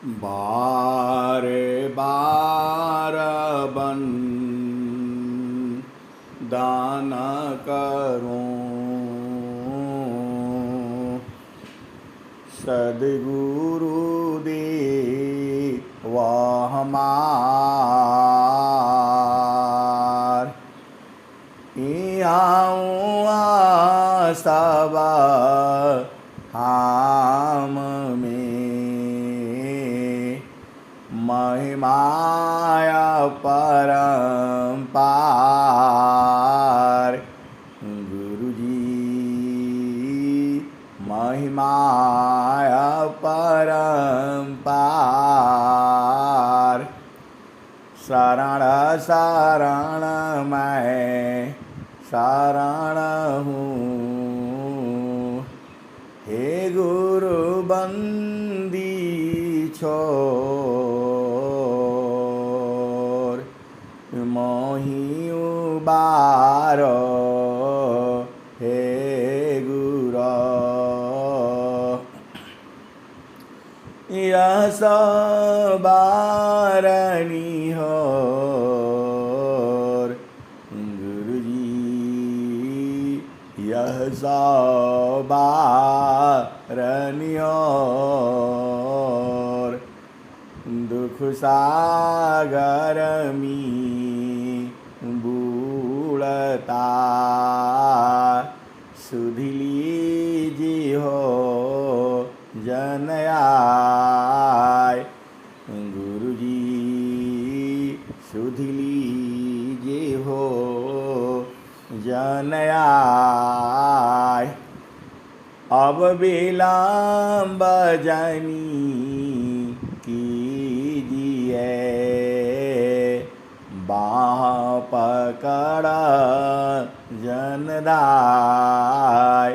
बार बार बन दान करूं, सद्गुरु दे वह हमार आऊँ सब हम में महिमाया परम्पार गुरुजी महिमाया परम्पार शरण शरण मैं शरण हूँ हे गुरु बंदी छोर मोहि उबारो हे गुरु यह सबारणी हो गुरुजी यह सबारणी हो दुख सागर में बूढ़ता सुधिली जी हो जनयाय गुरुजी सुधिली जी हो जनयाय अब विलम्ब जनी कीजिए बाह पकड़ जनदाय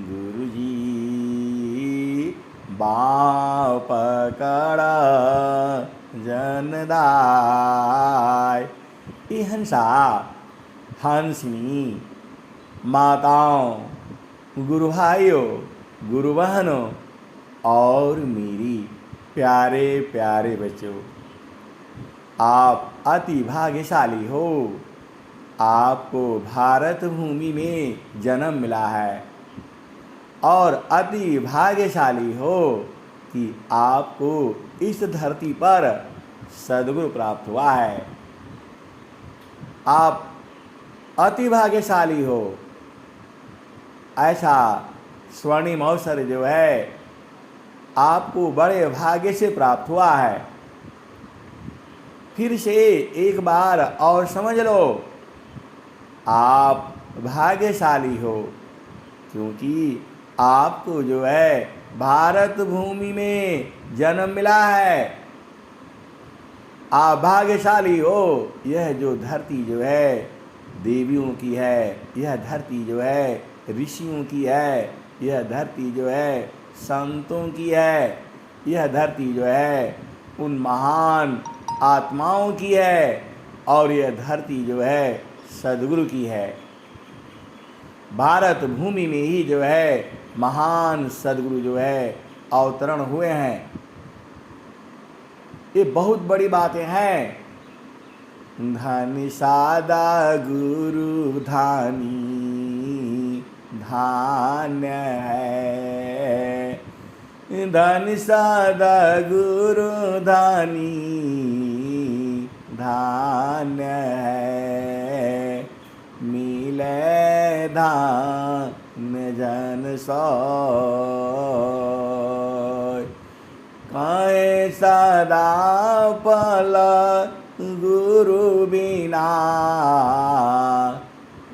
गुरुजी बाह पकड़ जनदाय ये हंसा हंसनी माताओं गुरु भाइयों गुरु बहनों और मेरी प्यारे प्यारे बच्चों आप अति भाग्यशाली हो। आपको भारत भूमि में जन्म मिला है और अति भाग्यशाली हो कि आपको इस धरती पर सद्गुरु प्राप्त हुआ है। आप अति भाग्यशाली हो। ऐसा स्वर्णिम अवसर जो है आपको बड़े भाग्य से प्राप्त हुआ है। फिर से एक बार और समझ लो, आप भाग्यशाली हो क्योंकि आपको जो है भारत भूमि में जन्म मिला है। आप भाग्यशाली हो। यह जो धरती जो है देवियों की है, यह धरती जो है ऋषियों की है, यह धरती जो है संतों की है, यह धरती जो है उन महान आत्माओं की है और यह धरती जो है सद्गुरु की है। भारत भूमि में ही जो है महान सद्गुरु जो है अवतरण हुए हैं। ये बहुत बड़ी बातें हैं। धन सादा गुरु धानी धान्य है, धन सादा गुरु धानी धान्य है, मिले धान्य जन सोय कहे सदा पल गुरु बिना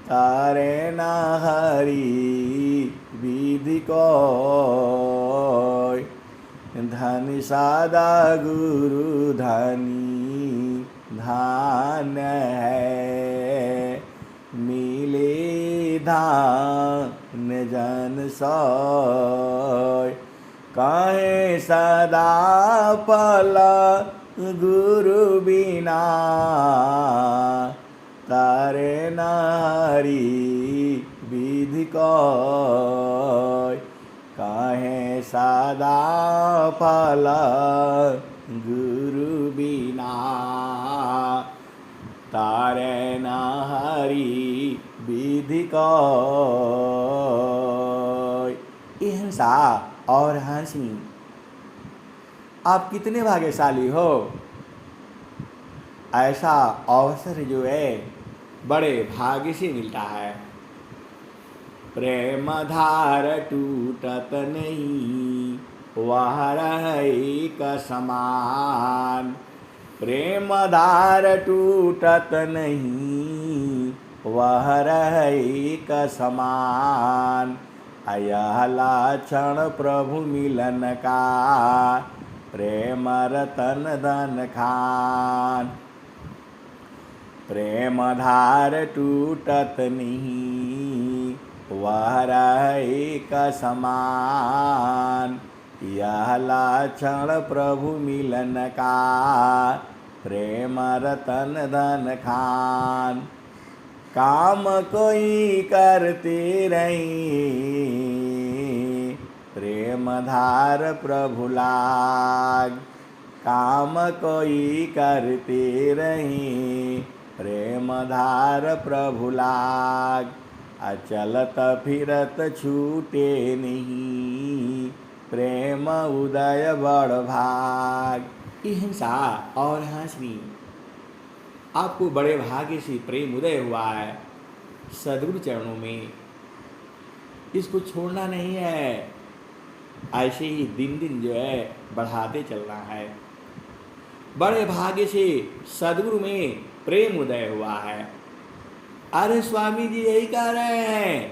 तारे न हरि विधि को धन सादा गुरु धनी धान्य है, मिले धान्य जन सोय कहे सदा पल गुरु बिना तारे नारी विधि को काहे सदा फल गुरु बिना, तारे न हरि विधि कोय। ये हिंसा और हंसी, आप कितने भाग्यशाली हो। ऐसा अवसर जो है बड़े भाग्य से मिलता है। प्रेम धार टूटत नहीं, वह एक समान। प्रेम धार टूटत नहीं, वह एक समान। यह लक्षण प्रभु मिलन का, प्रेम रतन धन खान। प्रेम धार टूटत नहीं, वह एक समान। यह लक्षण प्रभु मिलन का, प्रेम रतन धन खान। काम कोई करते रही, प्रेम धार प्रभु लाग। काम कोई करते रही, प्रेम धार प्रभु लाग। अचलत फिरत छूटे नहीं, प्रेम उदय बड़ भाग। ये हिंसा और हंसनी, आपको बड़े भाग्य से प्रेम उदय हुआ है सद्गुरु चरणों में, इसको छोड़ना नहीं है। ऐसे ही दिन दिन जो है बढ़ाते चलना है। बड़े भाग्य से सद्गुरु में प्रेम उदय हुआ है। अरे स्वामी जी यही कह रहे हैं,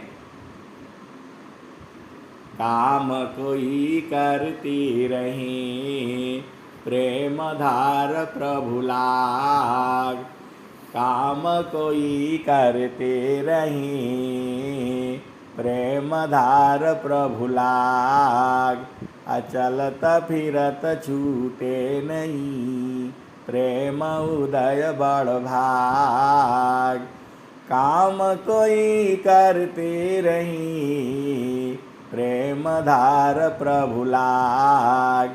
काम कोई करती रही, प्रेम धार प्रभु लाग। काम कोई करते रही, प्रेम धार प्रभु लाग। अचलत फिरत छूटे नहीं, प्रेम उदय बड़ भाग। काम कोई करते रही, प्रेम धार प्रभु लाग।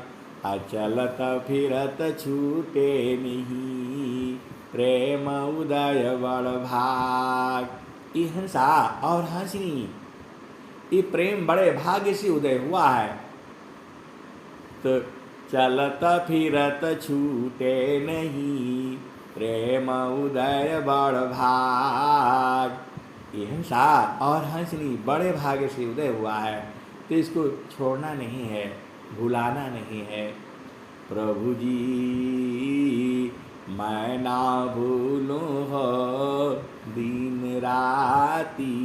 अचलत फिरत छूटे नहीं, प्रेम उदय बड़ भाग। ये हिंसा और हंसनी, ये प्रेम बड़े भाग्य से उदय हुआ है। तो चलत फिरत छूटे नहीं, प्रेम उदय बड़ भाग। ये हिंसा और हंसनी बड़े भाग्य से उदय हुआ है, तो इसको छोड़ना नहीं है, भुलाना नहीं है। प्रभु जी मैं ना भूलूं हो दिन राती,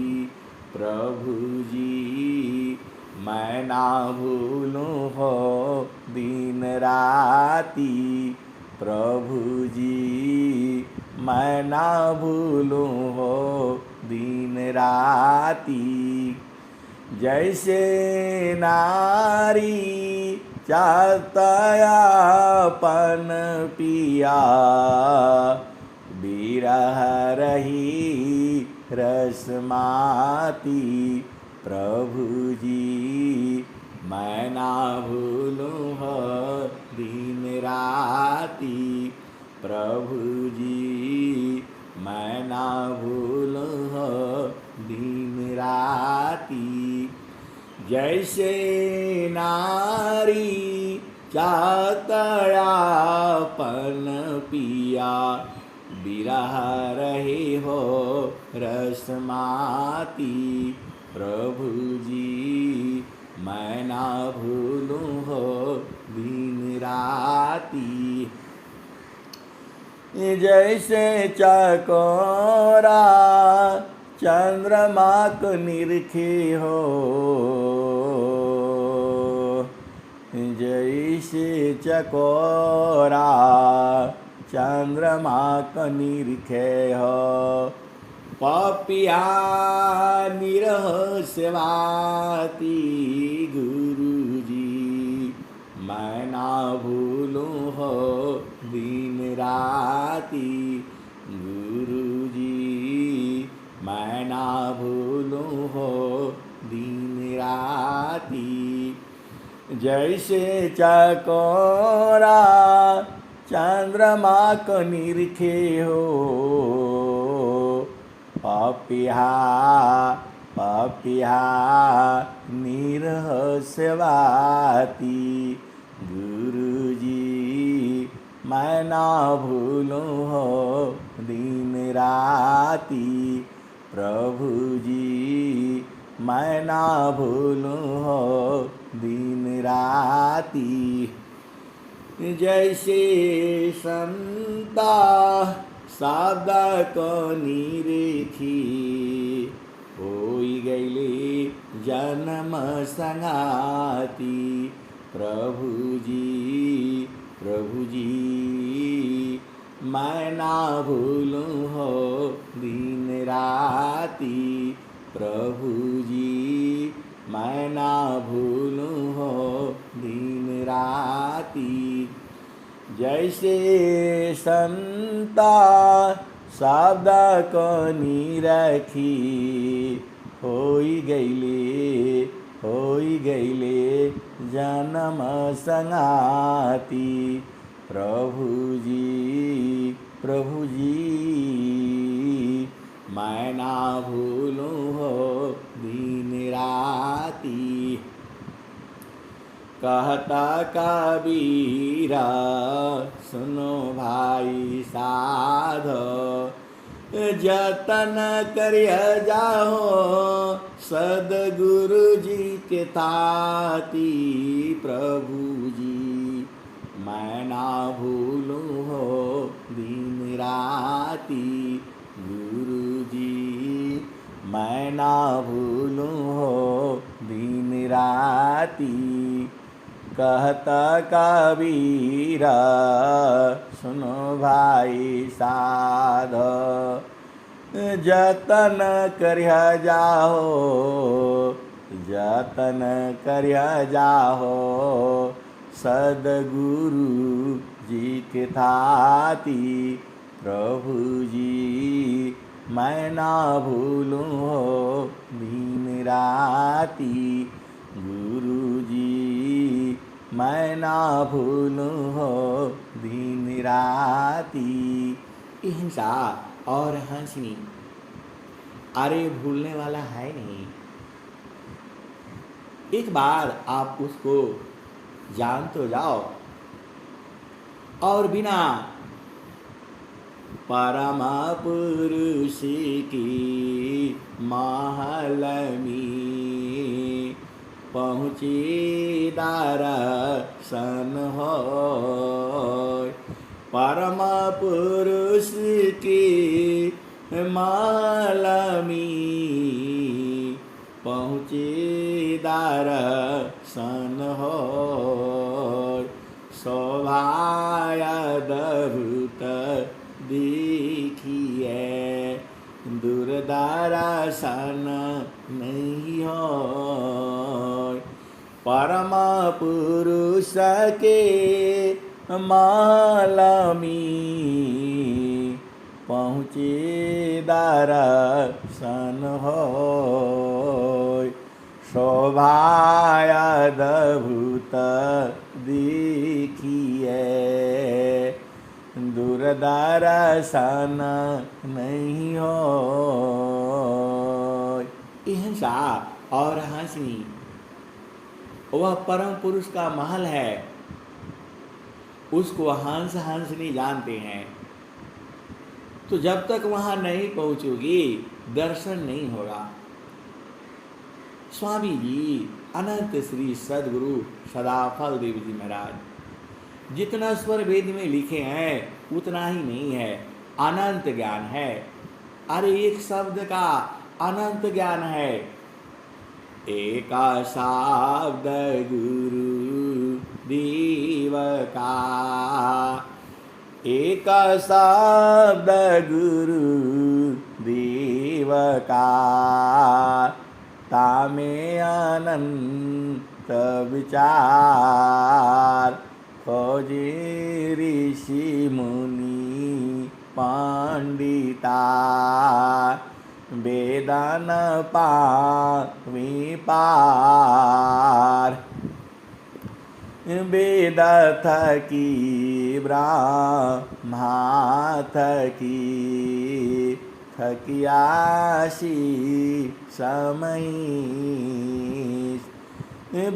प्रभु जी मैं ना भूलूं हो दिन राती। प्रभु जी मैं ना भूलूं हो दिन राती। जैसे नारी चाहतायापन पिया, बिरह रही रसमाती। प्रभु जी मैं ना भूलूं हो दिन राती, प्रभु जी मैं ना भूलूं हो दिन राती। जैसे नारी चाहतायापन पिया, बिरह रहे हो रसमाती। प्रभु जी मैं ना भूलूं हो दिन राती। जैसे चकोरा चंद्रमा को निरखे हो, जैसे चकोरा चंद्रमा को निरखे हो। पपिया निरह सेवाती, गुरु जी मैं ना भूलूं हो दिन राती। गुरु जी मैं ना भूलूं हो दिन राती। जैसे चकोरा चंद्रमा को निरखे हो, पपिहा पपिहा निरहस्यवाती। गुरुजी मैं ना भूलूं हो दिन राती, प्रभु जी मैं ना भूलूं हो दिन राती। जैसे संता शब्द को निरखी, होई गईले जन्म संगाती। प्रभु जी मैं ना भूलूं हो दिन राती, प्रभु जी मैं ना भूलूं हो दिन राती। जैसे संता शब्द को निरखी, होई गईले जन्म संगाती। प्रभु जी मैं ना भूलूं हो दिन राती। कहता कबीरा सुनो भाई साधो, जतन करिय जाहो सदगुरु जी के ताती। प्रभु जी मैं ना भूलूं हो दिन राती, गुरु जी मैं ना भूलूं हो दिन राती। कहता कबीरा सुनो भाई साधो, जतन करिय जाहो सदगुरु जी के थाती। प्रभु जी मैं ना भूलूं हो दिन राती, गुरु जी मैं ना भूलूं हो दिन राती। हिंसा और हंसनी अरे भूलने वाला है नहीं। एक बार आप उसको जान तो जाओ, और बिना परम पुरुष की महल में पहुँची दर्शन हो। परम पुरुष की महल में पहुँची दर्शन हो। शोभायद्भुत देखिए दूरदर्शन नहीं हो। परम पुरुष के महल में पहुँचे दर्शन हो। शोभायद्भुत देखिए दूरदर्शन नहीं हो। हिंसा और हंसनी वह परम पुरुष का महल है, उसको हंस हंसनी जानते हैं। तो जब तक वहां नहीं पहुंचोगी दर्शन नहीं होगा। स्वामी जी अनंत श्री सदगुरु सदाफल देव जी महाराज जितना स्वर वेद में लिखे हैं उतना ही नहीं है, अनंत ज्ञान है। अरे एक शब्द का अनंत ज्ञान है। एक शब्द गुरु देव का, एक शब्द गुरु देव का, तामे अनंत विचार। खोजे ऋषि मुनि पंडिता, वेदन पार। वेद थकी ब्रह्मा थकी थकियासी समईस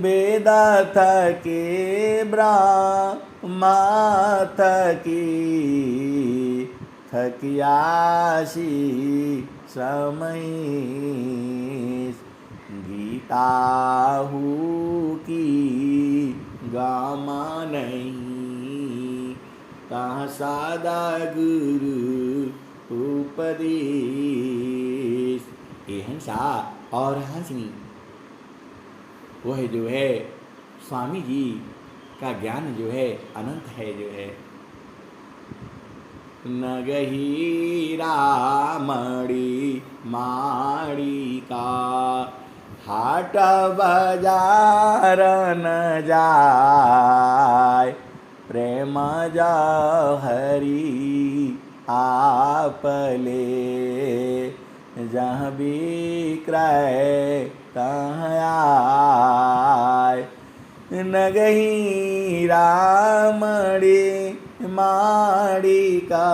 वेद थके ब्रह्मा थकी थकियासी समईस गीता हूँ की गामा नहीं कहाँ सादा गुरु उपदेश। ये हंसा और हंसनी वह जो है स्वामी जी का ज्ञान जो है अनंत है जो है। नगही रामड़ी माड़ी का हाट बाजार न जाय प्रेम जहरी आपले जहाँ बिक्रय तहाँ आय नगही रामड़ी माड़ी का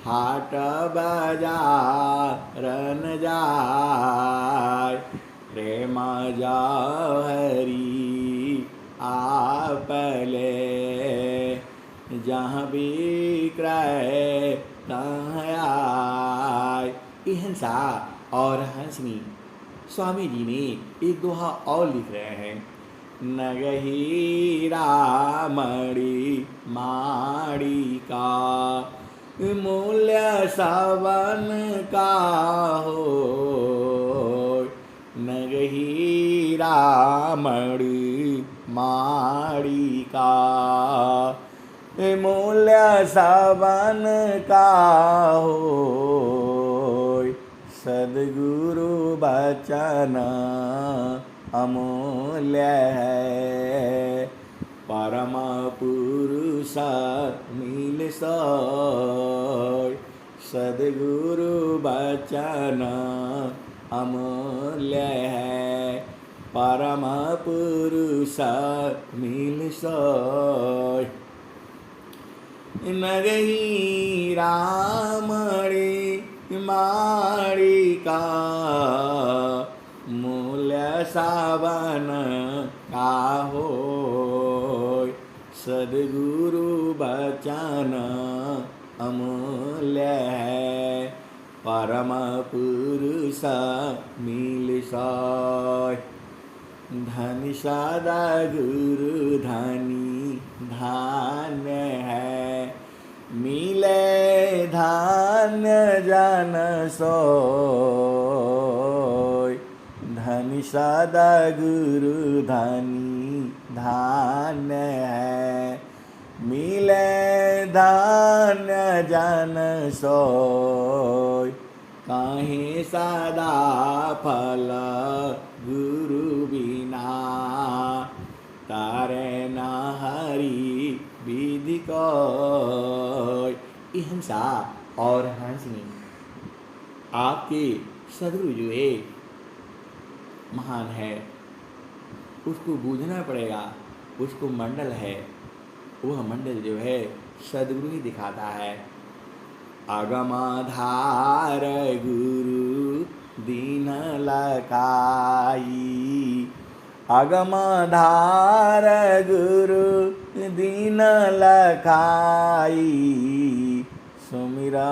हाट बाजार न जाय प्रेम जहरी आपले जहाँ बिक्रय तहाँ आय। हंसा और हंसनी स्वामी जी ने एक दोहा और लिख रहे हैं। नगही रामड़ी माड़ी का मूल्य सवन का हो नगही रामड़ी माड़ी का मूल्य सवन का हो सद्गुरु बचन अमूल्य है परम पुरुष मिल सोय सद्गुरु बचन अमूल्य है परम पुरुष मिल सोय नगही रामड़ी माड़ी का मूल्य सावन का हो सद्गुरु बचन अमूल्य है परम पुरुष मिल सोय धनी सदा गुरु धनी धान्य है मिले धान्य जन सोय धनी सदा गुरु धनी धान्य है मिले धान्य जन सोय कहीं सदा फल गुरु बिना तारे न हरि विधि को। हंसा और हंसनी आपके सदगुरु जो है महान है उसको बूझना पड़ेगा। उसको मंडल है वह मंडल जो है सदगुरु ही दिखाता है। अगमधार गुरु दीन लकाई अगमधार गुरु दीन लखाई सुमिरा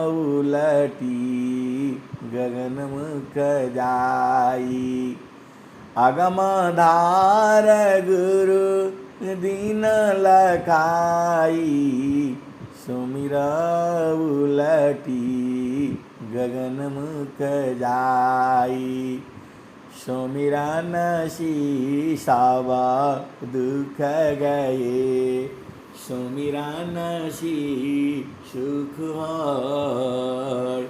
उलटी गगन मुख जाई अगमधार गुरु दीन लखाई सुमिरा उलटी गगन मुख जाई सुमिरा नसी सावा दुख गए सुमिरा नसी सुख होय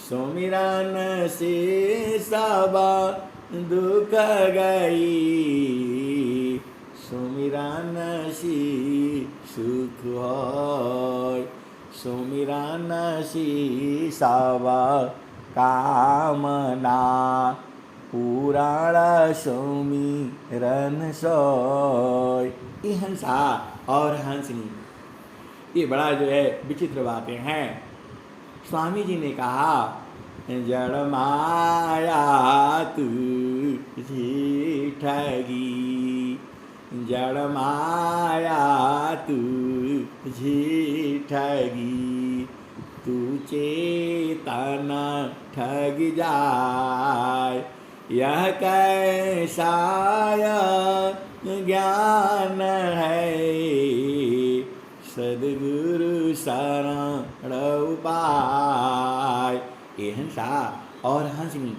सुमिरा नसी सावा दुख गई सुमिरा नसी सुख होय सुमिरा नसी सावा कामना पुराण सुमिरन सोय। ये हंसा और हंसनी, ये बड़ा जो है विचित्र बातें हैं। स्वामी जी ने कहा जड़ माया तुझी ठगी, जड़ माया तुझी ठगी, तू चेतन ठग जाय। यह कैसा ज्ञान है, सद्गुरु शरण उपाय। ये हंसा और हंसनी,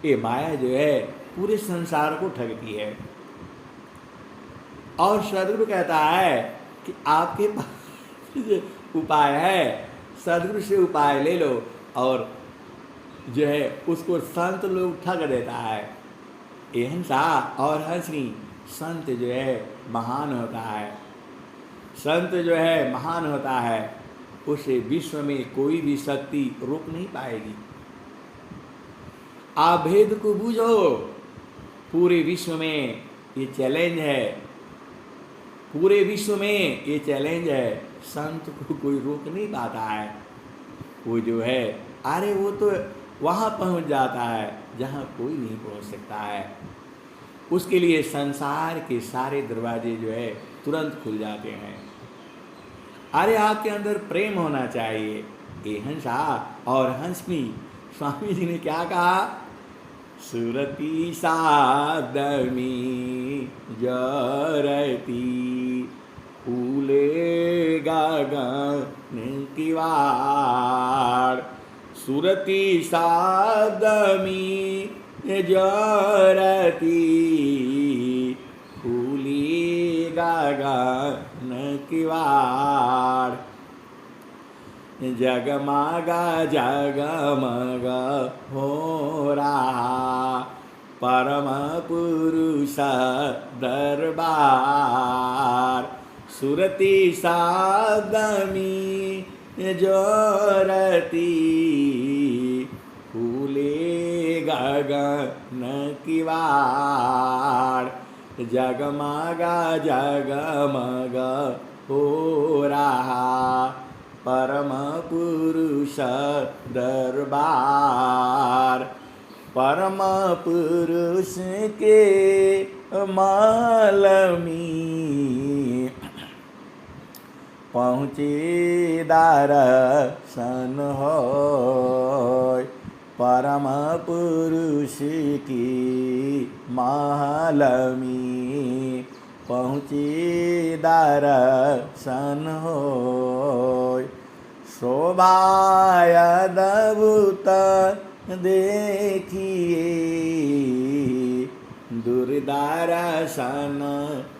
ये माया जो है पूरे संसार को ठगती है। और सदगुरु कहता है कि आपके पास जो उपाय है, सदगुरु से उपाय ले लो, और जो है उसको संत लोग ठग देता है। ये हंसा और हंसनी, संत जो है महान होता है, संत जो है महान होता है, उसे विश्व में कोई भी शक्ति रोक नहीं पाएगी। आप भेद को बूझो, पूरे विश्व में ये चैलेंज है, पूरे विश्व में ये चैलेंज है, संत को कोई रोक नहीं पाता है। वो जो है अरे वो तो वहाँ पहुँच जाता है जहाँ कोई नहीं पहुँच सकता है। उसके लिए संसार के सारे दरवाजे जो है तुरंत खुल जाते हैं। अरे आपके अंदर प्रेम होना चाहिए। ये हंसा और हंसनी, स्वामी जी ने क्या कहा, सुरती सादमी जरती, फूले गगन की वार। सुरती सादमी जरती, फूली गगन की वार। जगमगा जगमग हो रहा, परम पुरुष दरबार। सुरती सादमी जोरती, फूले गगन की वार। जगमगा जगमग हो रहा, परम पुरुष दरबार। परम पुरुष के मालमी, पहुँचे दर्शन होय। परम पुरुष की मालमी, पहुँचे दर्शन होय। शोभाय अद्भुत देखिए, दुर्दर्शन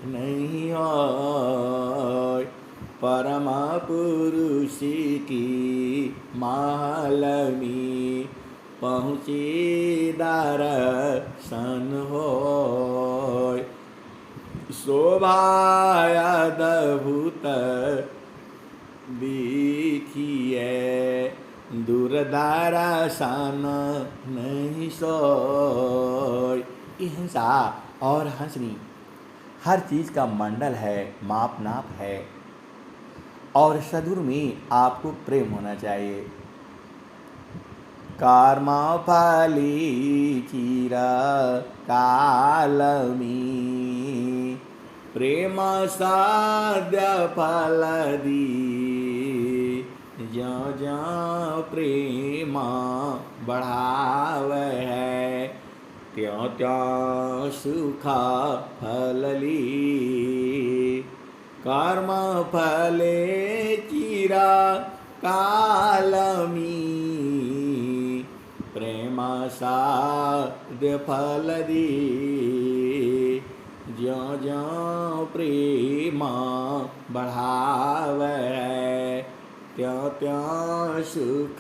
नहीं होय। परम पुरुष की मालमी, पहुँचे दर्शन होय। शोभाय अद्भुत देखिए, दुर्दर्शन नहीं सोय। ये हंसा और हंसनी, हर चीज़ का मंडल है, माप नाप है, और सदगुरु में आपको प्रेम होना चाहिए। कर्म फली चिर कालमी, प्रेम साध्य फल दी। ज्यों ज्यों प्रेम बढ़ावे है, त्यों त्यों सुख फल ली। कर्म फले चिरा कालमी, प्रेम साध्य फल दी। ज्यों ज्यों प्रेम बढ़ावे, त्यों त्यों सुख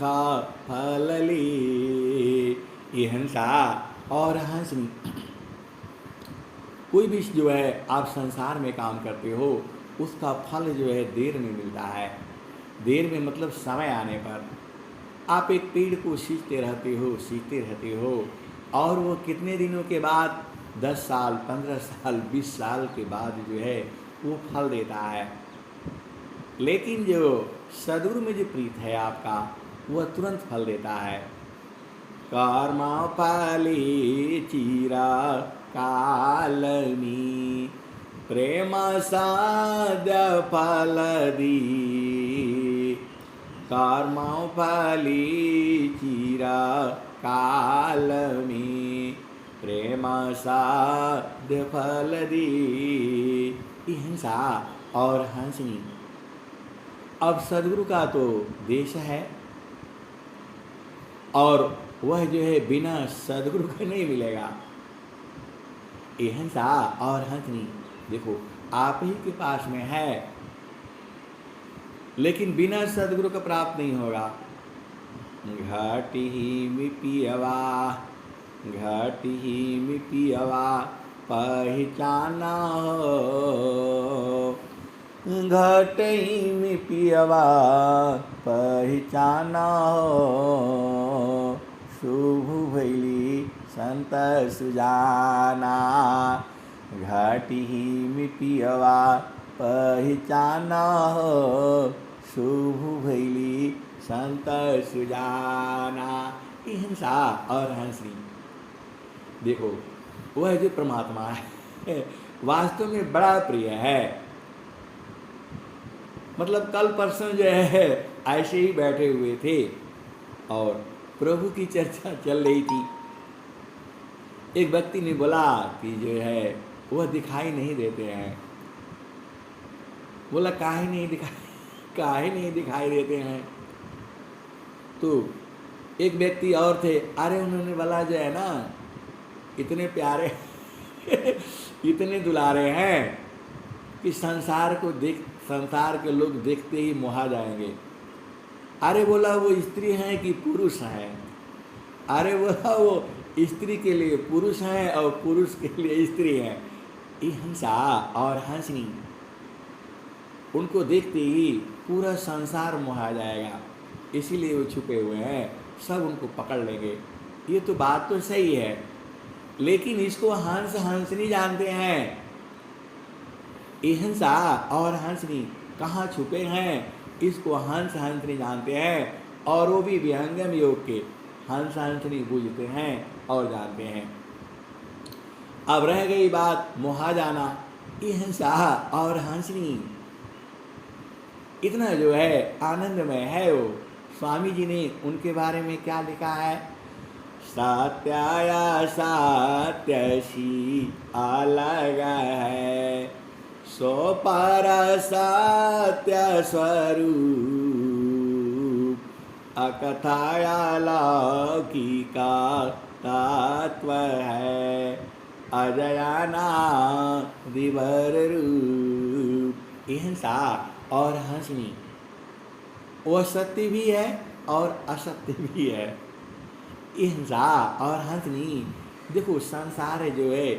फल ली। ये हंसा और हंसनी, कोई भी जो है आप संसार में काम करते हो, उसका फल जो है देर में मिलता है। देर में मतलब समय आने पर। आप एक पेड़ को सींचते रहते हो, और वो कितने दिनों के बाद, 10 साल, 15 साल, 20 साल के बाद जो है वो फल देता है। लेकिन जो सद्गुरु में जो प्रीत है आपका, वह तुरंत फल देता है। कर्म फली चिरा कालनी, प्रेम साध्य फल दी। कर्म फली चिरा कालनी, प्रेम साध्य फल दी। हिंसा और हंसनी। अब सद्गुरु का तो देश है, और वह जो है बिना सद्गुरु के नहीं मिलेगा। हिंसा और हंसनी देखो आप ही के पास में है, लेकिन बिना सद्गुरु का प्राप्त नहीं होगा। घाटी में पियवा, घाटी में पियवा पहचाना हो, घाटी में पियवा पहचाना हो। शुभ भैली संत सुजाना, घाटी में पियवा पहचाना हो। शुभ भैली संत सुजाना। हिंसा और हंसनी देखो वह जो परमात्मा है वास्तव में बड़ा प्रिय है। मतलब कल परसों जो है ऐसे ही बैठे हुए थे और प्रभु की चर्चा चल रही थी। एक व्यक्ति ने बोला कि जो है वह दिखाई नहीं देते हैं। बोला काहे नहीं दिखाई देते हैं। तो एक व्यक्ति और थे, अरे उन्होंने बोला जो है ना इतने प्यारे इतने दुलारे हैं कि संसार के लोग देखते ही मोहा जाएंगे। अरे बोला वो स्त्री हैं कि पुरुष हैं। अरे बोला वो स्त्री के लिए पुरुष हैं और पुरुष के लिए स्त्री हैं। हिंसा और हंसनी, उनको देखते ही पूरा संसार मोहा जाएगा, इसीलिए वो छुपे हुए हैं, सब उनको पकड़ लेंगे। ये तो बात तो सही है, लेकिन इसको हंस हंसनी जानते हैं। हिंसा और हंसनी कहाँ छुपे हैं, इसको हंस हंसनी जानते हैं, और वो भी विहंगम योग के हंस हंसनी बूझते हैं और जानते हैं। अब रह गई बात मोहा जाना। हिंसा और हंसनी इतना जो है आनंदमय है। वो स्वामी जी ने उनके बारे में क्या लिखा है? सत्याया सत्यसी अलग है, सो पर सत्य स्वरूप, अकथाया लौकिका तत्व है, अजयाना दिवर रूप। हिंसा और हंसनी वह सत्य भी है और असत्य भी है। हिंसा और हंसनी देखो संसार है जो है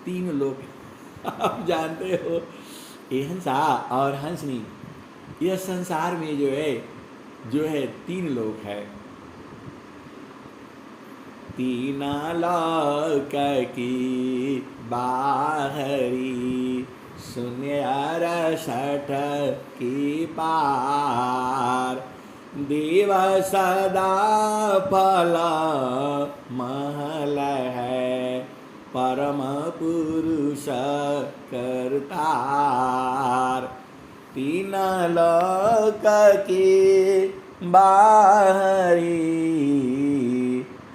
तीन लोग आप जानते हो। हिंसा और हंसनी यह संसार में जो है तीन लोग है। तीन लोक की बाहरी, शून्य रसठ की पार, देव सदा फल महल है, परम पुरुष करतार। तीन लोक की बाहरी,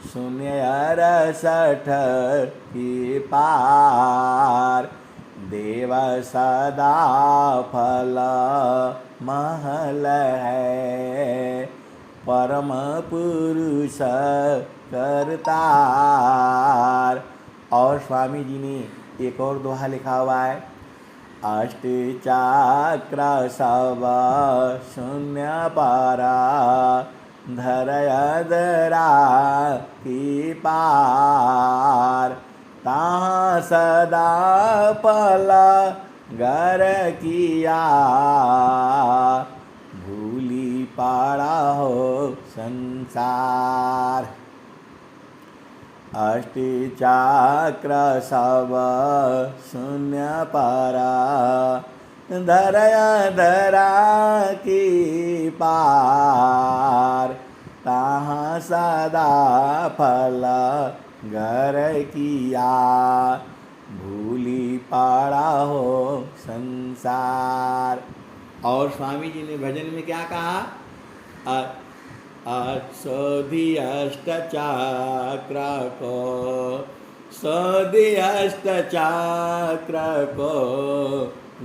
शून्य रसठ की पार, देव सदा फल महल है, परम पुरुष करतार। और स्वामी जी ने एक और दोहा लिखा हुआ है। अष्ट चक्र सब शून्य पारा, धरयदरा की पार, ताहाँ सदा पल गर किया, भूली पाड़ा हो संसार। अष्टि चक्र सब शून्य परा धरया धरा की पार तहाँ सदा फल घर किया भूली पड़ा हो संसार। और स्वामी जी ने भजन में क्या कहा? सोधि अष्टचक्र को, सोधि अष्टचक्र को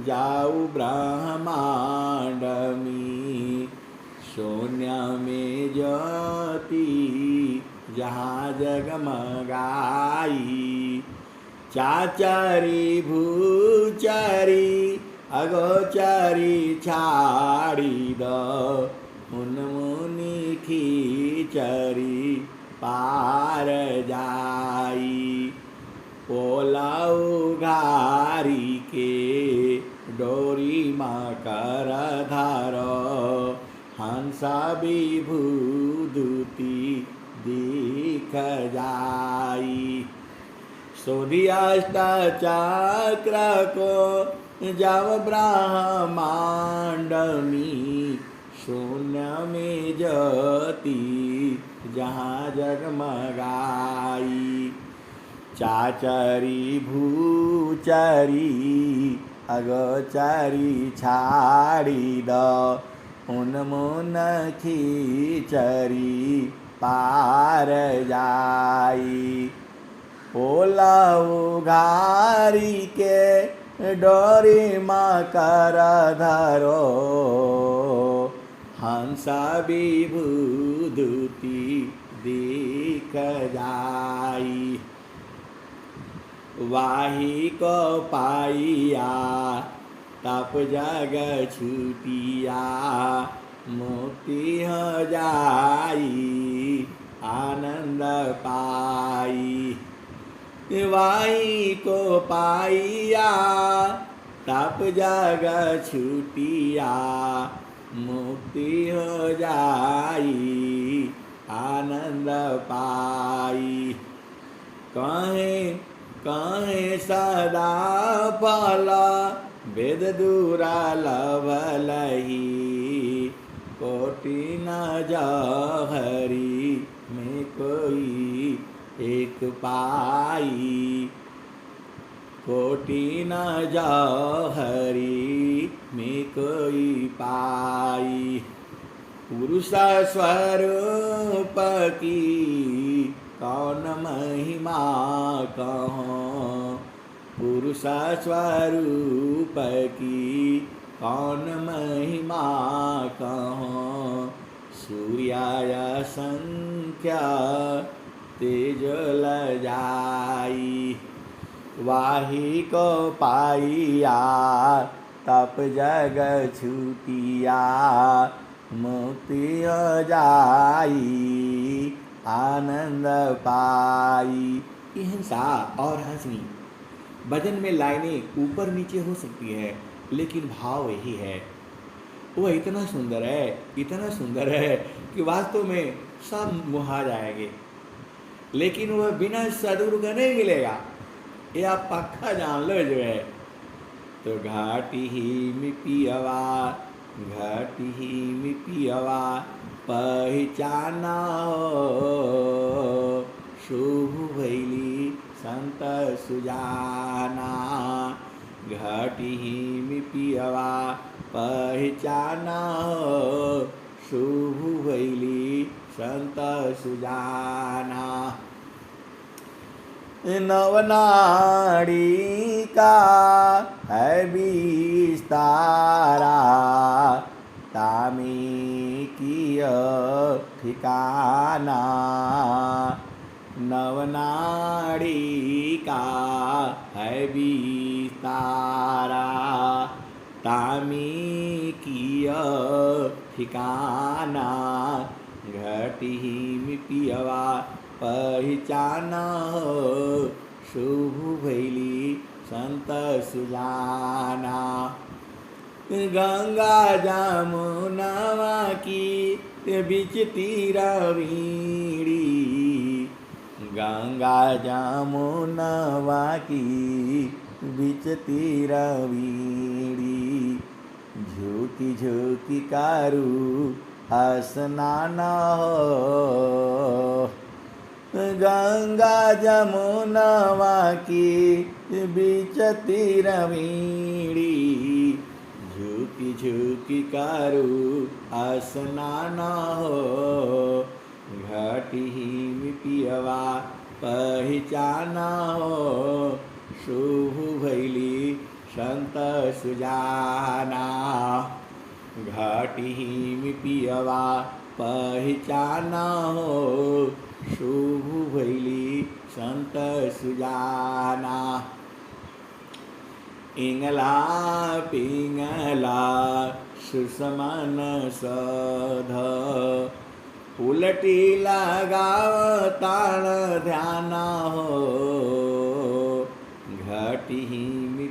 जाऊ ब्रह्मांड में शून्य में ज्योति जहाँ जगमगाई चाचरी भूचरी अगोचरी छाड़ी दो मुनि खीचरी पार जाई पोला उघारी के डोरी मकर धारो हंसा विभूति दिख जाई सोधि अष्टचक्र को जब ब्रह्मांड में शून्य में ज्योति जहाँ जगमगाई चाचरी भूचरी अगोचरी छाड़ी दो उन्मुन खीचरी पार जाई पोला उघारी के डोरी मकर धरो हंसा विभूति दिख जाई वाही को पाइया तप जग छुटिया मुक्ति हो जाई आनंद पाई वाही को पाइया तप जग छुटिया मुक्ति हो जाई आनंद पाई कहे कहे सदा फल वेद दूरा लभलही कोटि न जहरी में कोई एक पाई कोटि न जहरी में कोई पाई पुरुष स्वरूप की कौन महिमा कहो पुरुष स्वरूप की कौन महिमा कहो सूर्याय संख्या तेज ल जाई वाही को पाइया तप जग छुटिया मुक्ति हो जाई आनंद पाई। हिंसा और हंसनी भजन में लाइनें ऊपर नीचे हो सकती है लेकिन भाव यही है। वह इतना सुंदर है कि वास्तव में सब मुहा जाएंगे लेकिन वह बिना सदगुरु का नहीं मिलेगा, ये आप पक्का जान लो जो है। तो घाटी ही में पियवा पहचाना हो शुभ भैली संत सुजाना घाटी ही में पियवा पहचाना हो शुभ भैली संत सुजाना। नवनाड़ी का है विस्तारा तामी किया ठिकाना नवनाड़ी का है विस्तारा तामी किया ठिकाना घटी में पियवा पहचाना हो शुभ भैली संत सुजाना। गंगा जमुना की बीच तीरा वीड़ी गंगा जमुनवा की बीच तीरवीड़ी झुकी झुकी कारू स्नान हो। गंगा जमुनवा की बीच तीरवीड़ी झुकी झुकी कारू स्नान हो। घाटी में पियवा पहचान हो। शुभ भैली संत सुजाना घाटी में पियवा पहचान हो। शुभ भैली संत सुजाना इंगला पिंगला सुसमन सध उलटी लगाव ताण ध्यान हो। घाटी में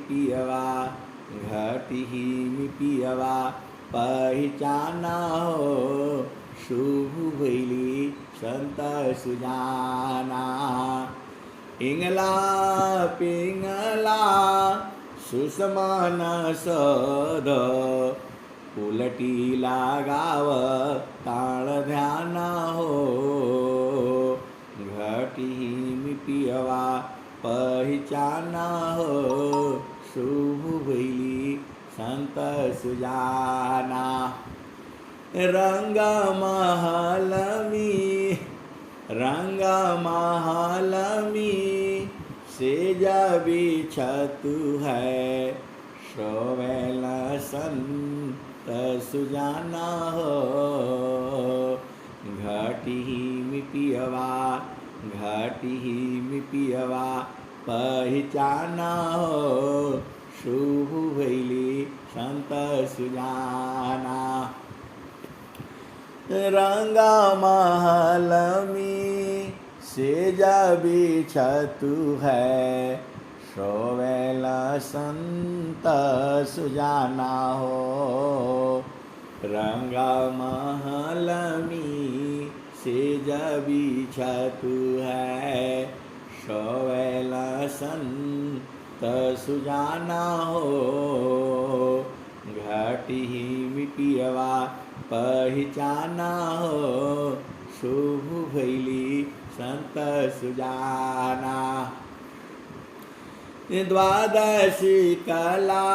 पियवा पहचान हो। शुभ भैली संत सुजाना इंगला पिंगला सुसमान सद उलटी लगाव ताळ ध्यान हो। घाटी में पियवा पहचान हो। शुभ भैली संत सुजाना रंग महल में सेज बिछतु है। शोवेल संत सुजाना हो। घाटी में पियवा पहचान हो। शुभ भैली संत सुजाना रंग महल में सेज बिछतु है। शोवेल संत सुजाना हो। रंग महल में सेज बिछतु है। शोवेल संत सुजाना हो। घाटी में पियवा पहचान हो। शुभ भैली संत सुजाना द्वादशी कला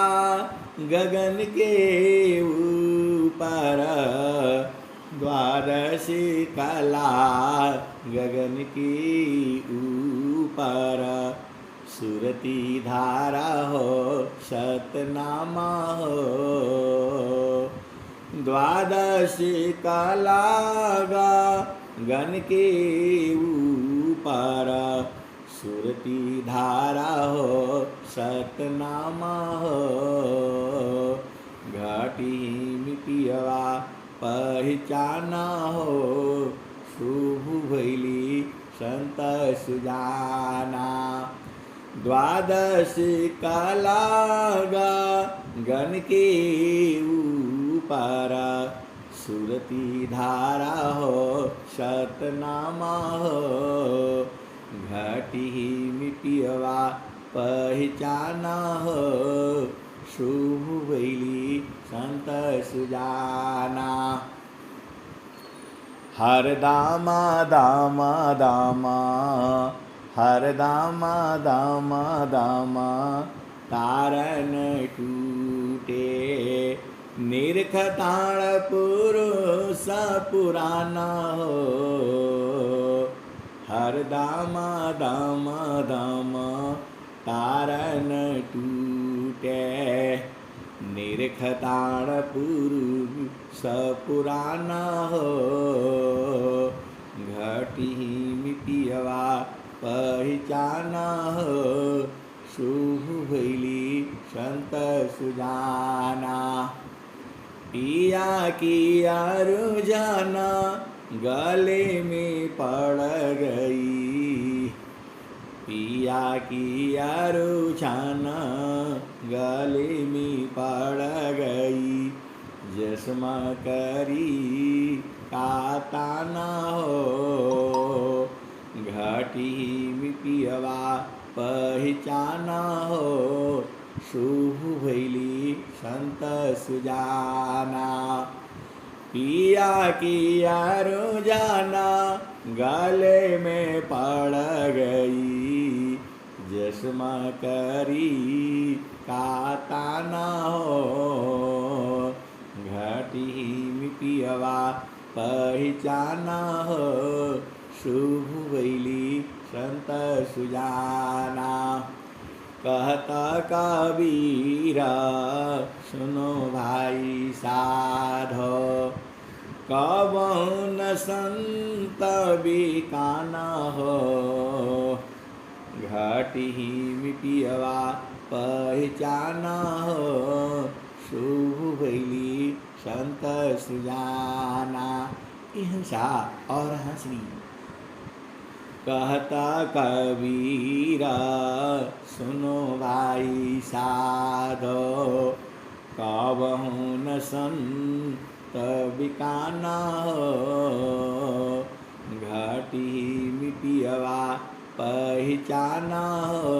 गगन के ऊपर। द्वादशी कला गगन के ऊपर सुरती धारा हो सतनामा हो। द्वादशी कला गगन के ऊपर सुरती धारा हो सतनामा हो। घाटी में पियवा पहचान हो। शुभ भैली संत सुजाना द्वादशी कला गगन के ऊपर सुरती धारा हो सतनामा हो। घाटी में पियवा पहचान हो। शुभ भैली संत सुजाना हर दामा दामा दामा हर दामा दामा दामा तारन टूटे। निरखताण पुरुष पुराना हो। हर दामा दामा दामा तारन टूटे। निरखताण पुरुष पुराना हो। घाटी में पियवा पहचान हो। शुभ भैली संत सुजाना पिया किया रुझाना गले में पड़ गई। पिया किया रुझाना गले में पड़ गई। जस्मा करी काता न हो। घटी पियवा पहचाना हो, शुभ भैली संत सुजाना। पिया किया रोजाना गले में पड़ गई, जस्मा करी काताना हो, घटी पियवा पहचाना हो, शुभ भैली संत सुजाना। कहता कबीरा सुनो भाई साधो, कवन संत बिकाना हो, घटी पियवा पहचाना हो, शुभ भैली संत सुजाना। हिंसा और हंसनी। कहता कबीरा सुनो भाई साधो, कबहु न संत बिकाना हो, घटी पियवा पहचाना हो,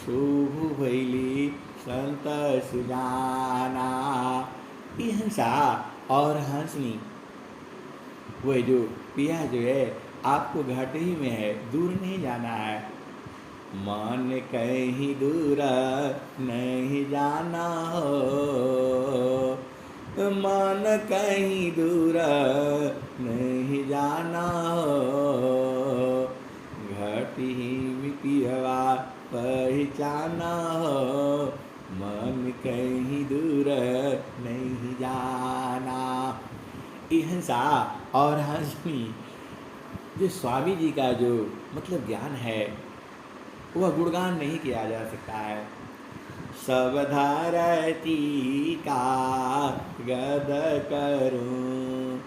शुभ भैली संत सुजाना। हिंसा और हंसनी। वह जो पिया जो है आपको घाटे ही में है, दूर नहीं जाना है। मन कहीं दूर नहीं जाना हो, मन कहीं दूर नहीं जाना हो, घटी पियवा पहचाना हो, मन कहीं दूर नहीं जाना। हिंसा और हंसनी। जो स्वामी जी का जो मतलब ज्ञान है वह गुणगान नहीं किया जा सकता है। सब धरती का गद करूं,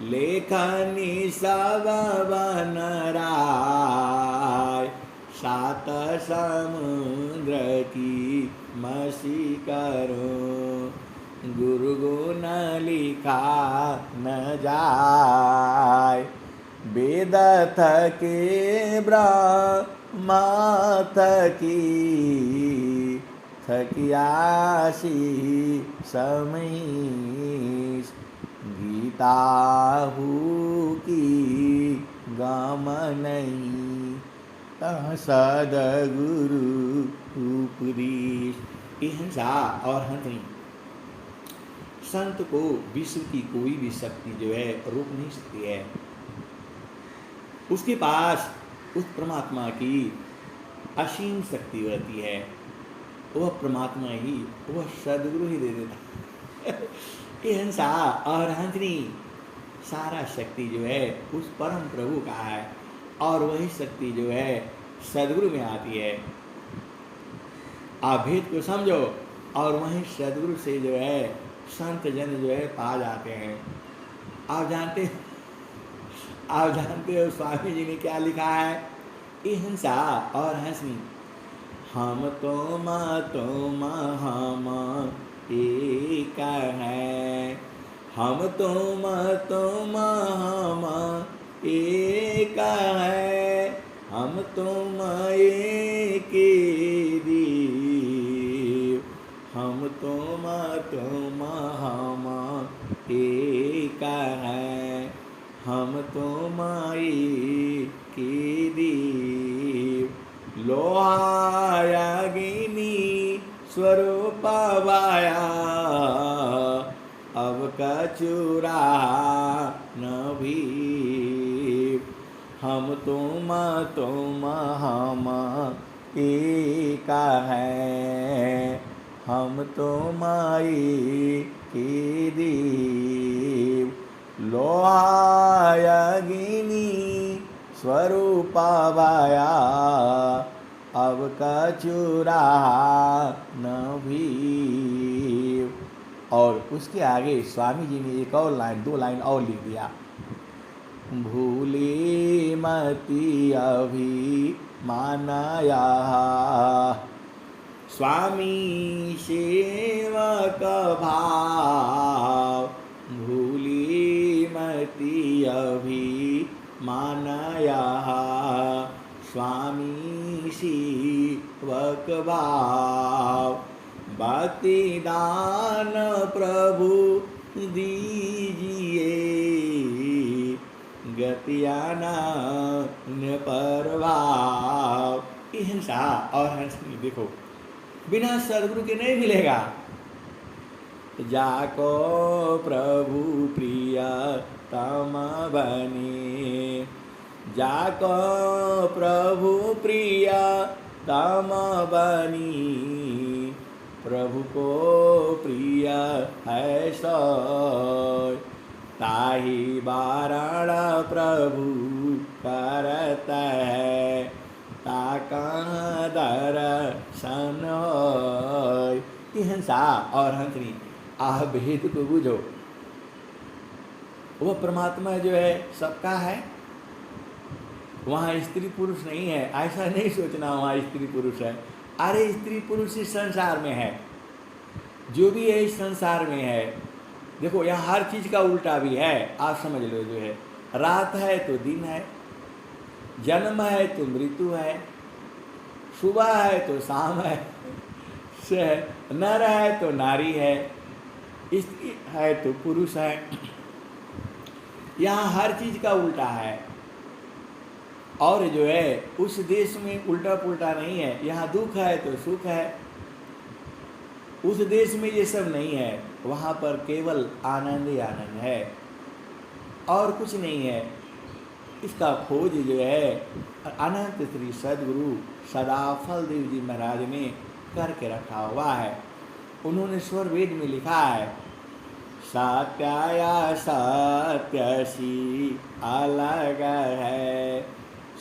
लेखनी सब बन राय, सात समुद्र की मसी करूं, गुरु गुण लिखा न जाय, वेद थके ब्रह्मा थकी, थकियासी समीस, गीता की गम नहीं, तह सदगुरु उपदेश। हिंसा और हंसनी। संत को विश्व की कोई भी शक्ति जो है रोक नहीं सकती है। उसके पास उस परमात्मा की असीम शक्ति रहती है। वह परमात्मा ही, वह सदगुरु ही दे देता है। हिंसा और हंसनी, सारा शक्ति जो है उस परम प्रभु का है, और वही शक्ति जो है सदगुरु में आती है। आप भेद को समझो, और वहीं सदगुरु से जो है संत जन जो है पा जाते हैं। आप जानते हो स्वामी जी ने क्या लिखा है? हिंसा और हंसनी। हम तुम हम एक है, हम तुम हम एक है, हम तुम एक देव, हम तुम हम एक है, हम तुम एक देव। लोहायागिनी स्वरूप वाया, अब कचुरा न भी। हम तुम हम एक है, हम तुम एक देव। लोहायागिनी स्वरूप वाया, अब कचुरा न भी। और उसके आगे स्वामी जी ने एक और लाइन, 2 लाइन और लिख दिया। भूली मती अभी मानाया, स्वामी सेवक भाव। भूली मती अभी मानाया, पूर्वक भाव, भक्ति दान प्रभु दीजिए, गति अनन्य प्रभाव। हिंसा और हंस देखो बिना सदगुरु के नहीं मिलेगा। जाको प्रभु प्रिय तम बनी, जाको प्रभु प्रिय तम बनी, प्रभु को प्रिय है सोय, ताहि बारण प्रभु करत है, ताका दर्शन होय। हिंसा और हंसनी आह भेद को बुझो। वो परमात्मा जो है सबका है, वहाँ स्त्री पुरुष नहीं है। ऐसा नहीं सोचना वहाँ स्त्री पुरुष है। अरे स्त्री पुरुष इस संसार में है, जो भी है इस संसार में है। देखो यहाँ हर चीज़ का उल्टा भी है, आप समझ लो। जो है रात है तो दिन है, जन्म है तो मृत्यु है, सुबह है तो शाम है, नर है तो नारी है, स्त्री है तो पुरुष है। यहाँ हर चीज़ का उल्टा है। और जो है उस देश में उल्टा पुल्टा नहीं है। यहाँ दुख है तो सुख है, उस देश में ये सब नहीं है। वहाँ पर केवल आनंद ही आनंद है और कुछ नहीं है। इसका खोज जो है अनंत श्री सदगुरु सदाफल देव जी महाराज ने करके रखा हुआ है। उन्होंने स्वर वेद में लिखा है, सत्याया सत्यसी अलग है,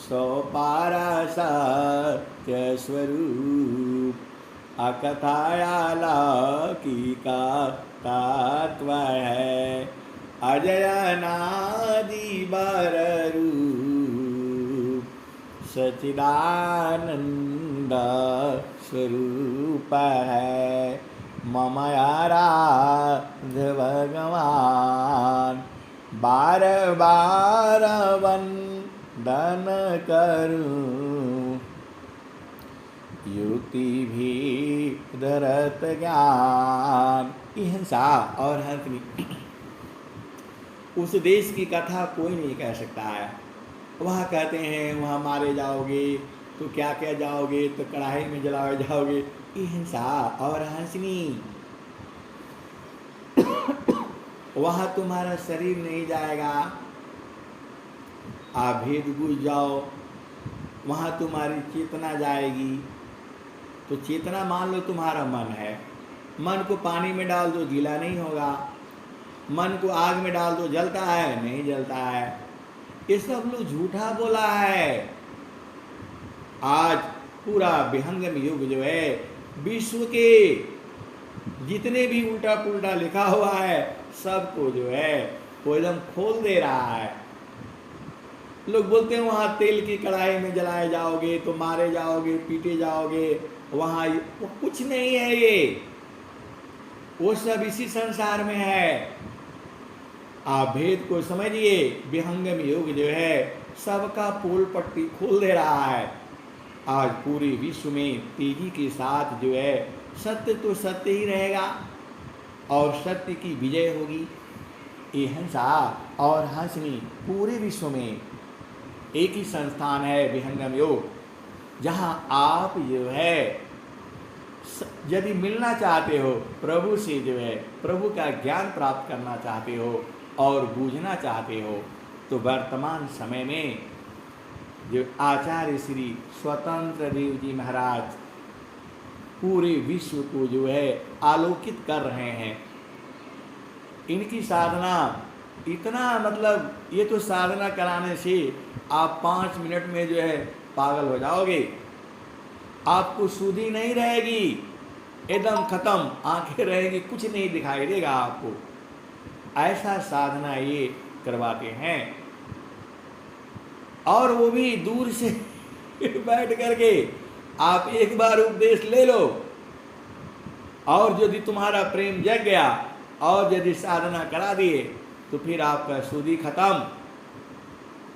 सो पारा सत्य स्वरूप, अकथाया लौकिका तत्व है, अजय नादि बर रूप, सचिदानंद स्वरूप है, मम आराध भगवान, बार बार वंदन करूं, युक्ति भी धरत ज्ञान। हिंसा और हंसनी उस देश की कथा कोई नहीं कह सकता है। वहाँ कहते हैं वहाँ मारे जाओगे तो क्या क्या जाओगे, तो कढ़ाई में जलाए जाओगे। ये हिंसा और हंसनी। वहाँ तुम्हारा शरीर नहीं जाएगा, आप भेद बुझ जाओ। वहाँ तुम्हारी चेतना जाएगी। तो चेतना मान लो तुम्हारा मन है। मन को पानी में डाल दो गीला नहीं होगा, मन को आग में डाल दो जलता है, नहीं जलता है। ये सब लोग झूठा बोला है। आज पूरा विहंगम युग जो है, विश्व के जितने भी उल्टा पुल्टा लिखा हुआ है सबको जो है वो एकदम खोल दे रहा है। लोग बोलते हैं वहाँ तेल की कढ़ाई में जलाए जाओगे तो मारे जाओगे, पीटे जाओगे। वहाँ वो कुछ नहीं है, ये वो सब इसी संसार में है। आप भेद को समझिए। विहंगम युग जो है सबका पोल पट्टी खोल दे रहा है। आज पूरे विश्व में तेजी के साथ जो है सत्य तो सत्य ही रहेगा और सत्य की विजय होगी। ये हिंसा और हंसनी पूरे विश्व में एक ही संस्थान है, विहंगम योग, जहाँ आप जो है यदि मिलना चाहते हो प्रभु से, जो है प्रभु का ज्ञान प्राप्त करना चाहते हो और बूझना चाहते हो, तो वर्तमान समय में जो आचार्य श्री स्वतंत्र देव जी महाराज पूरे विश्व को जो है आलोकित कर रहे हैं। इनकी साधना इतना, मतलब ये तो साधना कराने से आप 5 मिनट में जो है पागल हो जाओगे। आपको सुधि नहीं रहेगी, एकदम खत्म, आंखें रहेगी, कुछ नहीं दिखाई देगा आपको। ऐसा साधना ये करवाते हैं और वो भी दूर से बैठ करके। आप एक बार उपदेश ले लो और यदि तुम्हारा प्रेम जग गया और यदि साधना करा दिए तो फिर आपका सूदी खत्म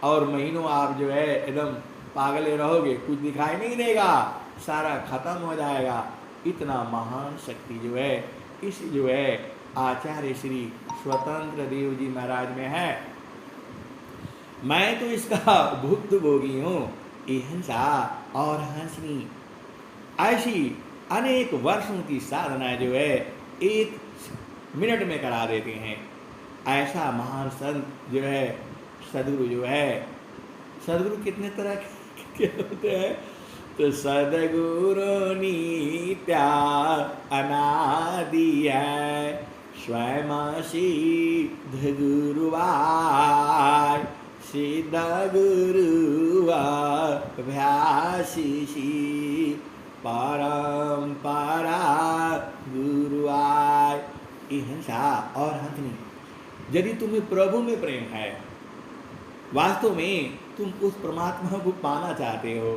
और महीनों आप जो है एकदम पागले रहोगे, कुछ दिखाई नहीं देगा। सारा खत्म हो जाएगा। इतना महान शक्ति जो है इस जो है आचार्य श्री स्वतंत्र देव जी महाराज में है। मैं तो इसका भुक्तभोगी हूँ। हिंसा और हंसनी ऐसी अनेक वर्षों की साधना जो है 1 मिनट में करा देते हैं। ऐसा महान संत जो है सदगुरु जो है, सदगुरु कितने तरह के होते हैं? तो सदगुरु नित्या अनादि है, स्वयं सिद्ध गुरुवाय, सिद्ध गुरुवा भ्यासीसी, परंपरा गुरुआय। हिंसा और हंसनी। यदि तुम्हें प्रभु में प्रेम है, वास्तव में तुम उस परमात्मा को पाना चाहते हो,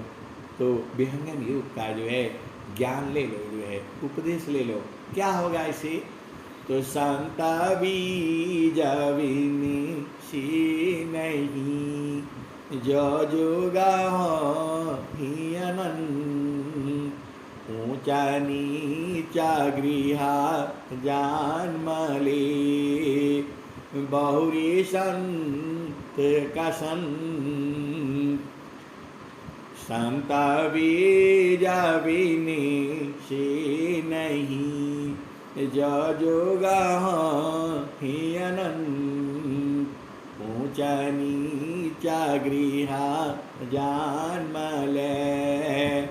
तो विहंगम योग का जो है ज्ञान ले लो, जो है उपदेश ले लो। क्या होगा इससे? तो संत बीज विनिशी नहीं, जो जोगा ही अनंत, ऊंचा नीचा गृह जन्म ले, बहुरी संत कसन, संत बीज विनिशी नहीं, जो जोगा ही अनंत, ऊंचा नीचा गृह जन्म ले,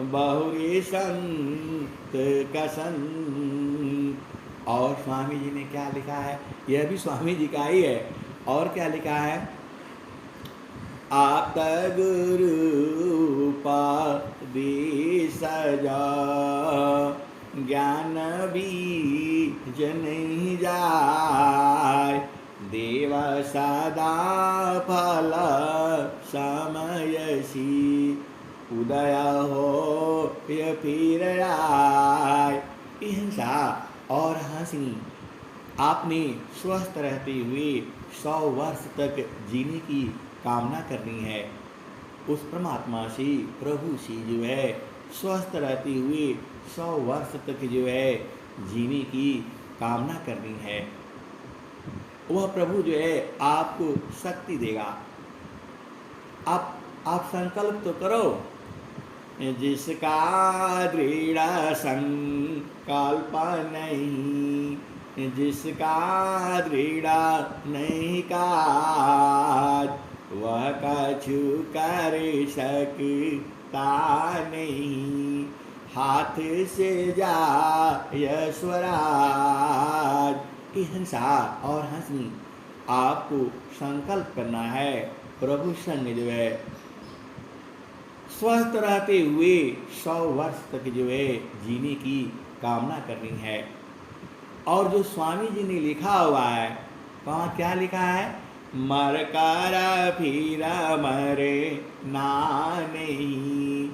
बहुरी संत कसन। और स्वामी जी ने क्या लिखा है? यह भी स्वामी जी का ही है। और क्या लिखा है? आप गुरु पादी सजा, ज्ञान बीज नहीं जाय, देव सदा फल समयसी, उदय हो ये फिर आए। हिंसा और हंसनी। आपने स्वस्थ रहते हुए 100 वर्ष तक जीने की कामना करनी है। उस परमात्मा से, प्रभु से जो है स्वस्थ रहते हुए 100 वर्ष तक जो है जीने की कामना करनी है। वह प्रभु जो है आपको शक्ति देगा। आप संकल्प तो करो। जिसका दृढ़ संकल्प नहीं, जिसका दृढ़ नहीं काज, वह कछु कर सकता नहीं, हाथ से जाय स्वराज। हिंसा और हंसनी। आपको संकल्प करना है प्रभु संग जो है स्वस्थ रहते हुए 100 वर्ष तक जो है जीने की कामना करनी है। और जो स्वामी जी ने लिखा हुआ है, कहाँ क्या लिखा है? मर कर फिर मरे ना नहीं,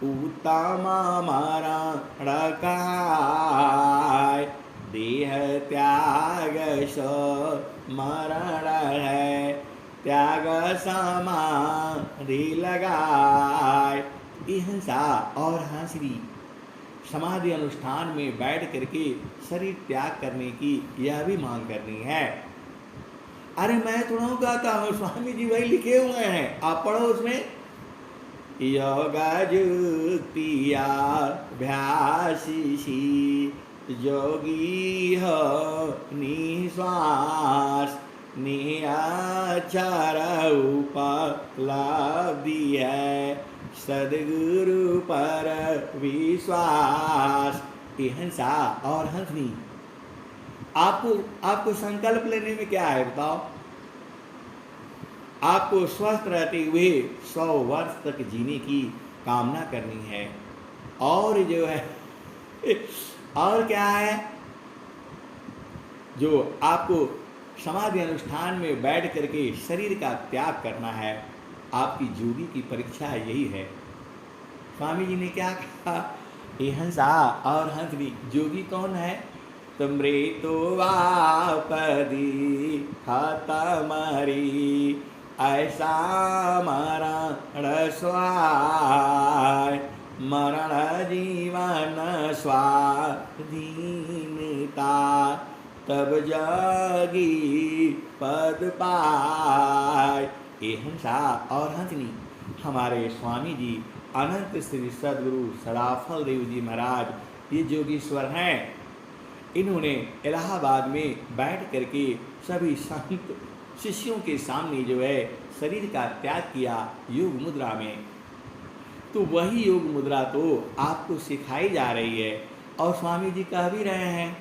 उत्तम मरण कहाय, देह त्याग सो मरण है, त्याग समाधि लगाए। हिंसा और हंसनी। समाधि अनुष्ठान में बैठ करके शरीर त्याग करने की यह भी मांग करनी है। अरे मैं थोड़ा कहता हूँ, स्वामी जी वही लिखे हुए हैं, आप पढ़ो उसमें। योगा जुक्तिया भ्यासीसी, जोगी हो निश्वास, निचार उपलब्धि है, सदगुरु पर विश्वास। हिंसा और हंसनी। आपको संकल्प लेने में क्या है बताओ? आपको स्वस्थ रहते हुए 100 वर्ष तक जीने की कामना करनी है। और जो है और क्या है? जो आपको समाधि अनुष्ठान में बैठ करके शरीर का त्याग करना है। आपकी जोगी की परीक्षा यही है। स्वामी जी ने क्या कहा? हिंसा और हंसनी। जोगी कौन है? मृत्यु वापदी हतमरी, ऐसा मरण स्वाय, मरण जीवन स्वाधीनता, तब जागी पद पाय। ये हंसा और हंसनी हमारे स्वामी जी अनंत श्री सदगुरु सदाफल देव जी महाराज, ये जोगीश्वर हैं। इन्होंने इलाहाबाद में बैठ करके सभी संत शिष्यों के सामने जो है शरीर का त्याग किया योग मुद्रा में। तो वही योग मुद्रा तो आपको सिखाई जा रही है और स्वामी जी कह भी रहे हैं,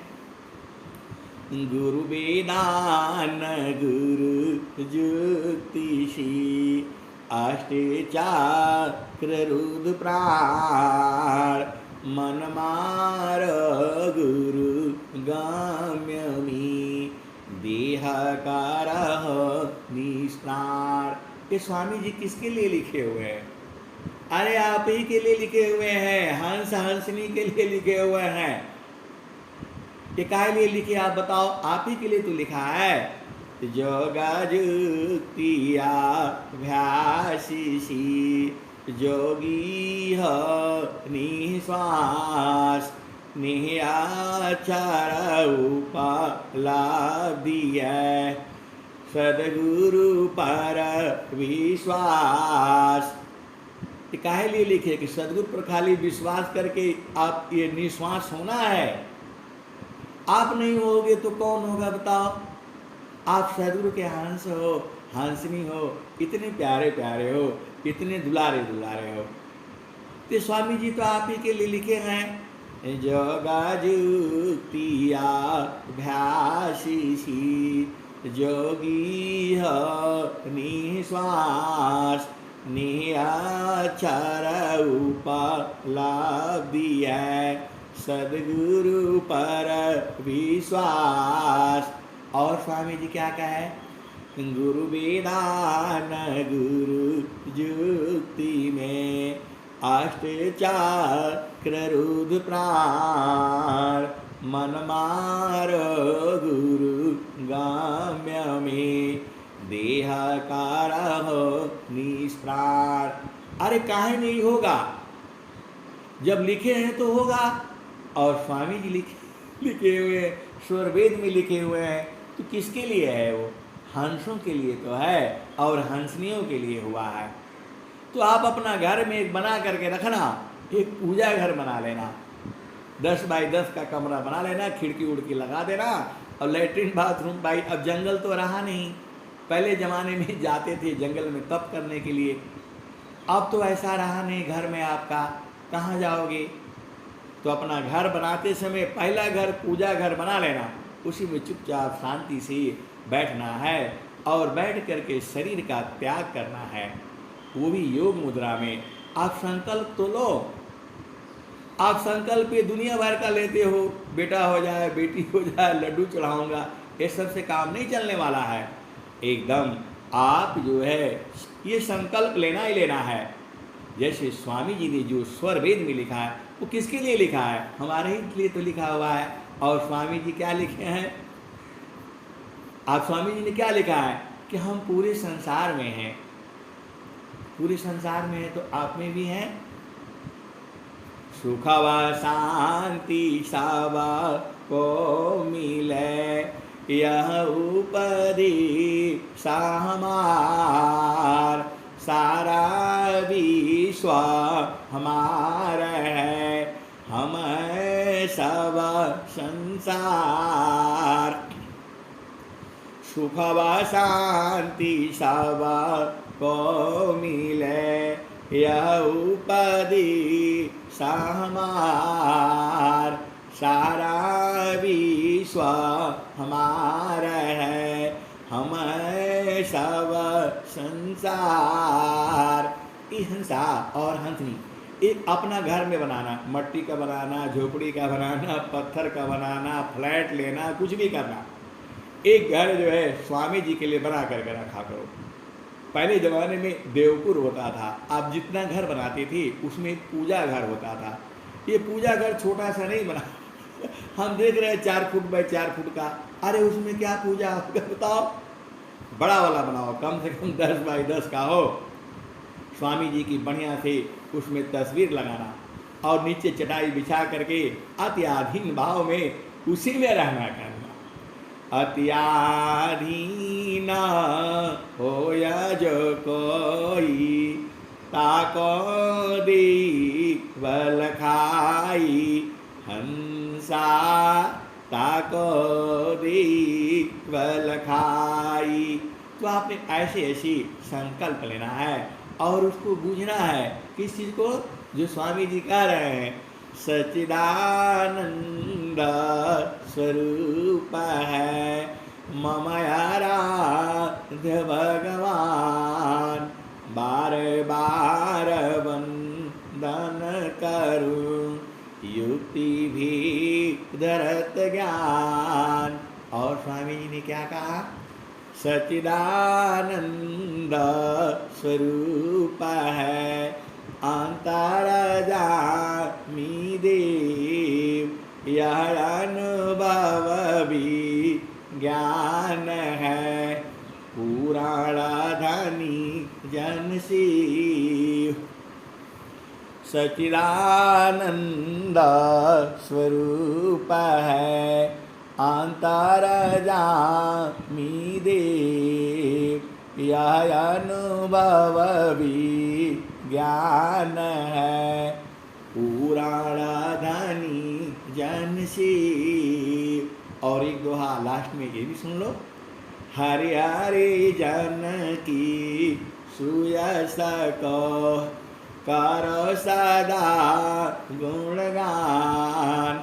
गुरु वेदान गुरु ज्योतिषी, अष्टे चक्र रुद्र प्राण, मन मार गुरु गम्यमी, देह कारह निष्प्राण। ये स्वामी जी किसके लिए लिखे हुए हैं? अरे आप ही के लिए लिखे हुए हैं, हंस हंसनी के लिए लिखे हुए हैं। ये काहे लिए लिखे आप बताओ? आप ही के लिए तो लिखा है। जोगा जुक्तिया भ्यासीसी, जोगी हो निश्वास, निहाचार उपलब्धि है, सदगुरु पर विश्वास। काहे लिए लिखे कि सदगुरु पर खाली विश्वास करके आप ये निश्वास होना है। आप नहीं होगे तो कौन होगा बताओ? आप सदगुरु के हंस हो, हंसनी हो, इतने प्यारे प्यारे हो, इतने दुलारे दुलारे हो। तो स्वामी जी तो आप ही के लिए लिखे हैं। जोगा जुक्तिया भ्यासीसी, जोगी हो निश्वास, निहाचार उपलब्धि है, सदगुरु पर विश्वास। और स्वामी जी क्या कहे? गुरु वेदान गुरु जुक्ति में, अष्ट चक्र रुद्र प्राण, मन मार गुरु गम्य में, देह कारह निष्प्राण। अरे काहे नहीं होगा? जब लिखे हैं तो होगा। और स्वामी जी लिखे हुए हैं, स्वर वेद में लिखे हुए हैं, तो किसके लिए है वो? हंसों के लिए तो है और हंसनियों के लिए हुआ है। तो आप अपना घर में एक बना करके रखना, एक पूजा घर बना लेना, 10 बाई 10 का कमरा बना लेना, खिड़की उड़की लगा देना, और लेटरिन बाथरूम। भाई अब जंगल तो रहा नहीं, पहले ज़माने में जाते थे जंगल में तप करने के लिए, अब तो ऐसा रहा नहीं। घर में आपका कहाँ जाओगे? तो अपना घर बनाते समय पहला घर पूजा घर बना लेना, उसी में चुपचाप शांति से बैठना है और बैठ करके शरीर का त्याग करना है, वो भी योग मुद्रा में। आप संकल्प तो लो। आप संकल्प ये दुनिया भर का लेते हो, बेटा हो जाए, बेटी हो जाए, लड्डू चढ़ाऊंगा, ये सब से काम नहीं चलने वाला है। एकदम आप जो है ये संकल्प लेना ही लेना है। जैसे स्वामी जी ने जो स्वर वेद में लिखा है, वो किसके लिए लिखा है? हमारे ही लिए तो लिखा हुआ है। और स्वामी जी क्या लिखे हैं? आप स्वामी जी ने क्या लिखा है कि हम पूरे संसार में हैं। पूरे संसार में है तो आप में भी हैं। सुख व शांति सब को मिले, यह उपरी हमार, सारा विश्व हमारा है, हम सब संसार। सुख व शांति सब को मिले, यह उपदी हमार, सारा विश्व हमारा है, हम सब संसार। ये हंसा और हंसनी एक अपना घर में बनाना, मट्टी का बनाना, झोपड़ी का बनाना, पत्थर का बनाना, फ्लैट लेना, कुछ भी करना, एक घर जो है स्वामी जी के लिए बना करके रखा करो। पहले ज़माने में देवपुर होता था, आप जितना घर बनाते थे उसमें एक पूजा घर होता था। ये पूजा घर छोटा सा नहीं बना हम देख रहे हैं 4 फुट बाई 4 फुट का। अरे उसमें क्या पूजा होगा बताओ? बड़ा वाला बनाओ, कम से कम 10 बाई 10 का हो। स्वामी जी की बढ़िया से उसमें तस्वीर लगाना, और नीचे चटाई बिछा करके अत्याधीन भाव में उसी में रहना करना। अत्याधीन होया जो कोई ताको दीवल खाई, हंसा ताको दीवल खाई। तो आपने ऐसे ऐसी संकल्प लेना है और उसको बूझना है। किस चीज को? जो स्वामी जी कह रहे हैं, सच्चिदानंद स्वरूप है मम आराध्य भगवान, बार बार वंदन करूं युक्ति भी धरत ज्ञान। और स्वामी जी ने क्या कहा? सच्चिदानंद स्वरूप है अंतर्यामी देव, यह अनुभव भी ज्ञान है पुराण धनी जन शिव। सच्चिदानंद स्वरूप है अंतर्यामी देव, यह अनुभव भी ज्ञान है पुराण धनी जन शिव। और एक दोहा लास्ट में ये भी सुन लो। हरि हरि जन की सुयस को करो सदा गुणगान,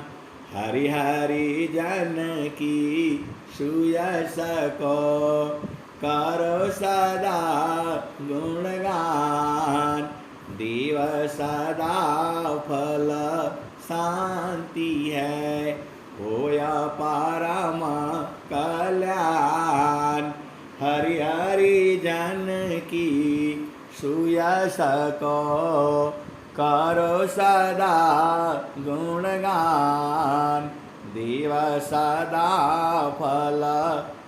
हरि हरि जन की सुयस को करो सदा गुणगान, देव सदा फल शांति है होया परम कल्याण। हरि हरि जन की सुयस को करो सदा गुणगान, देव सदा फल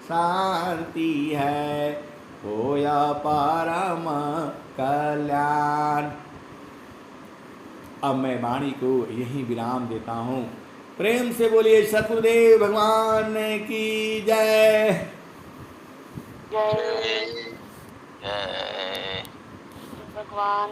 शांति है होया परम कल्याण। अब मैं वाणी को यहीं विराम देता हूँ। प्रेम से बोलिए सतगुरुदेव भगवान की जय। जय भगवान